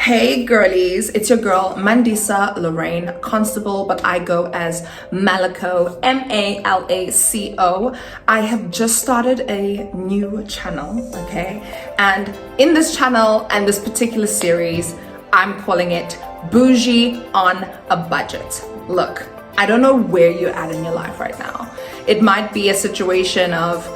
Hey girlies, it's your girl Mandisa Lorraine Constable, but I go as Malaco, Malaco. I have just started a new channel, okay? And in this channel and this particular series, I'm calling it Boujee on a Budget. Look, I don't know where you're at in your life right now. It might be a situation of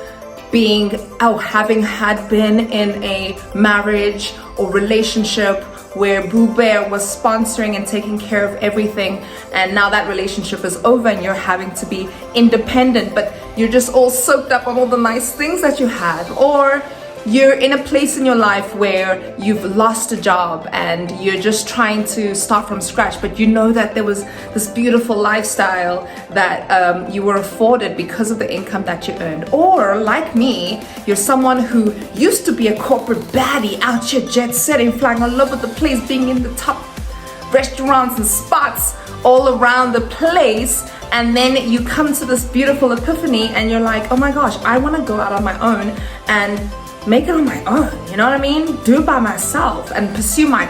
having been in a marriage or relationship where Boo Bear was sponsoring and taking care of everything, and now that relationship is over and you're having to be independent, but you're just all soaked up on all the nice things that you had. Or you're in a place in your life where you've lost a job and you're just trying to start from scratch, but you know that there was this beautiful lifestyle that you were afforded because of the income that you earned. Or like me, you're someone who used to be a corporate baddie out here jet setting, flying all over the place, being in the top restaurants and spots all around the place, and then you come to this beautiful epiphany and you're like, oh my gosh, I want to go out on my own and make it on my own, you know what I mean? Do it by myself and pursue my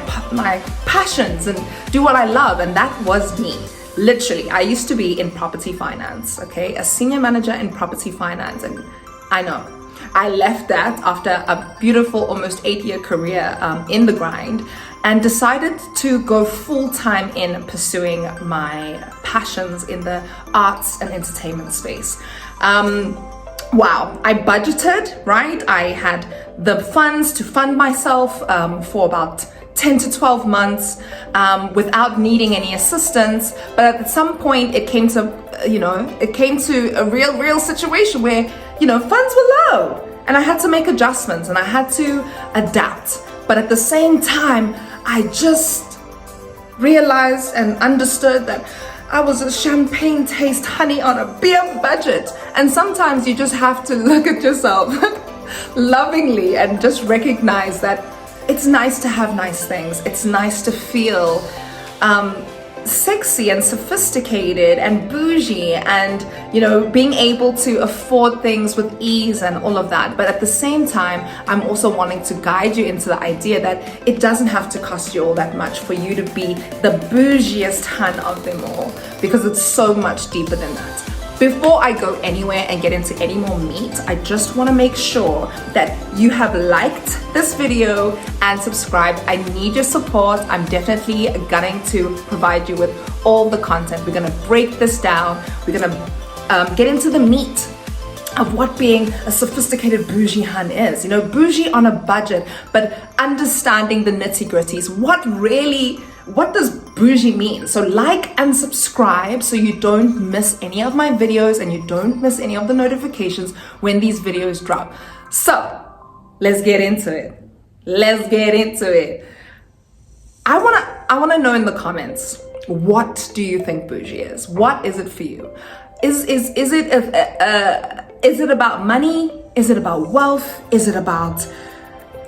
passions and do what I love. And that was me. Literally, I used to be in property finance, okay? A senior manager in property finance. And I know, I left that after a beautiful almost 8-year career in the grind and decided to go full-time in pursuing my passions in the arts and entertainment space. Wow, I budgeted, right? I had the funds to fund myself for about 10 to 12 months without needing any assistance. But at some point it came to, a real situation where, funds were low and I had to make adjustments and I had to adapt. But at the same time, I just realized and understood that I was a champagne taste honey on a beer budget. And sometimes you just have to look at yourself lovingly and just recognize that it's nice to have nice things. It's nice to feel sexy and sophisticated and bougie and, being able to afford things with ease and all of that. But at the same time, I'm also wanting to guide you into the idea that it doesn't have to cost you all that much for you to be the bougiest hun of them all, because it's so much deeper than that. Before I go anywhere and get into any more meat, I just want to make sure that you have liked this video and subscribed. I need your support. I'm definitely gunning to provide you with all the content. We're going to break this down. We're going to get into the meat of what being a sophisticated bougie hun is. Bougie on a budget, but understanding the nitty-gritties. What does bougie mean? So like and subscribe so you don't miss any of my videos and you don't miss any of the notifications when these videos drop. So let's get into it. I wanna know in the comments, what do you think bougie is? What is it for you? Is it about money? Is it about wealth? Is it about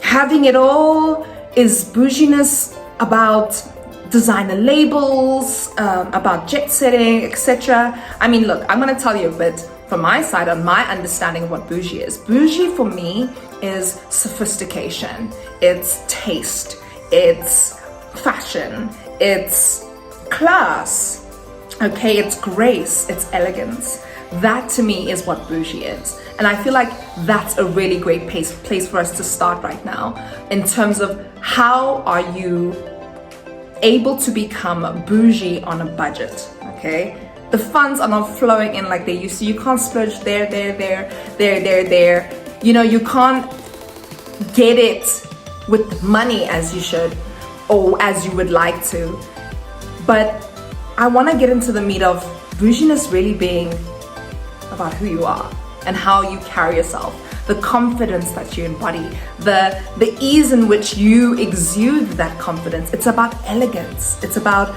having it all? Is bouginess about designer labels, about jet setting, etc.? I mean, look, I'm gonna tell you a bit from my side on my understanding of what bougie is. Bougie for me is sophistication, it's taste, it's fashion, it's class, okay, it's grace, it's elegance. That to me is what bougie is. And I feel like that's a really great place for us to start right now in terms of how are you able to become bougie on a budget, okay? The funds are not flowing in like they used to. You can't splurge there. You can't get it with money as you should or as you would like to. But I want to get into the meat of bouginess really being about who you are and how you carry yourself, the confidence that you embody, the ease in which you exude that confidence. It's about elegance. It's about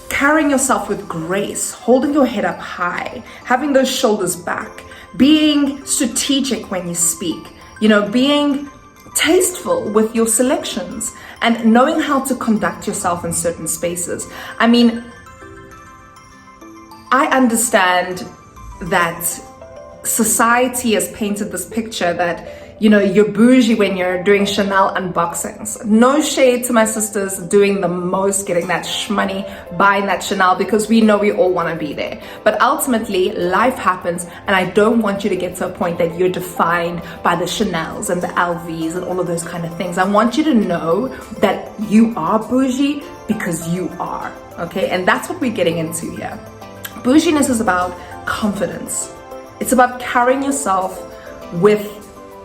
carrying yourself with grace, holding your head up high, having those shoulders back, being strategic when you speak, being tasteful with your selections and knowing how to conduct yourself in certain spaces. I mean, I understand that society has painted this picture that, you know, you're bougie when you're doing Chanel unboxings. No shade to my sisters doing the most, getting that shmoney, buying that Chanel, because we know we all want to be there. But ultimately, life happens, and I don't want you to get to a point that you're defined by the Chanels and the LVs and all of those kind of things. I want you to know that you are bougie because you are, okay? And that's what we're getting into here. Bouginess is about confidence. It's about carrying yourself with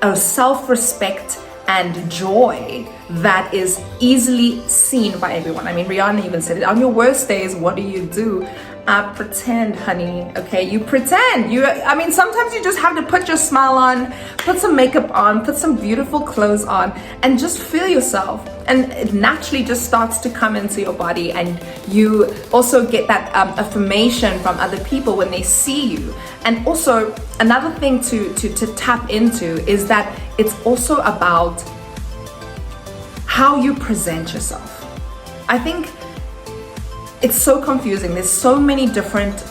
a self-respect and joy that is easily seen by everyone. I mean, Rihanna even said it. On your worst days, what do? I pretend, honey. Okay, you pretend. I mean, sometimes you just have to put your smile on, put some makeup on, put some beautiful clothes on, and just feel yourself. And it naturally just starts to come into your body, and you also get that affirmation from other people when they see you. And also, another thing to tap into is that it's also about how you present yourself. I think it's so confusing. There's so many different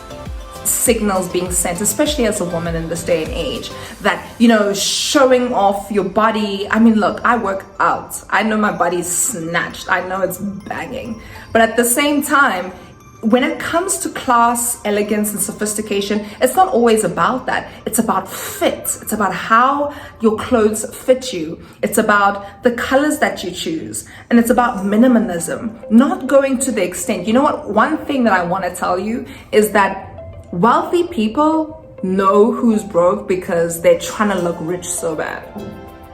signals being sent, especially as a woman in this day and age, that, you know, showing off your body. I mean, look, I work out. I know my body's snatched. I know it's banging. But at the same time, when it comes to class, elegance, and sophistication, it's not always about that. It's about fit. It's about how your clothes fit you. It's about the colors that you choose. And it's about minimalism, not going to the extent. You know what? One thing that I want to tell you is that wealthy people know who's broke because they're trying to look rich so bad.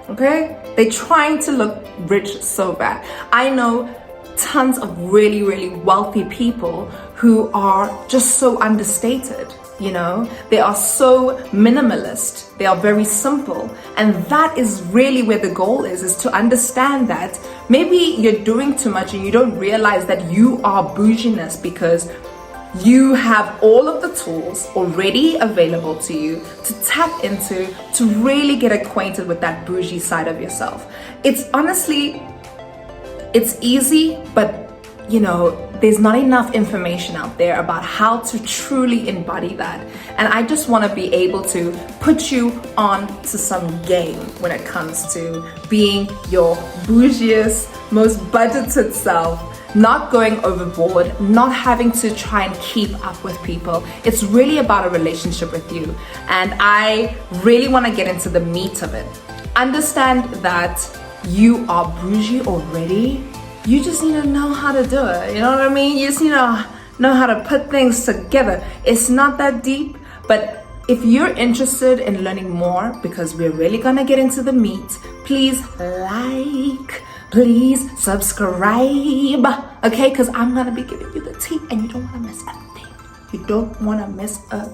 Okay? They're trying to look rich so bad. I know tons of really, really wealthy people who are just so understated, you know? They are so minimalist. They are very simple. And that is really where the goal is to understand that maybe you're doing too much and you don't realize that you are bouginess because you have all of the tools already available to you to tap into, to really get acquainted with that bougie side of yourself. It's honestly, it's easy, but you know, there's not enough information out there about how to truly embody that. And I just want to be able to put you on to some game when it comes to being your bougiest, most budgeted self, not going overboard, not having to try and keep up with people. It's really about a relationship with you. And I really want to get into the meat of it. Understand that you are bougie already. You just need to know how to do it. You know what I mean? You just need to know how to put things together. It's not that deep, but if you're interested in learning more, because we're really gonna get into the meat, please like, please subscribe, okay? Because I'm gonna be giving you the tea and you don't wanna miss a thing. You don't wanna miss a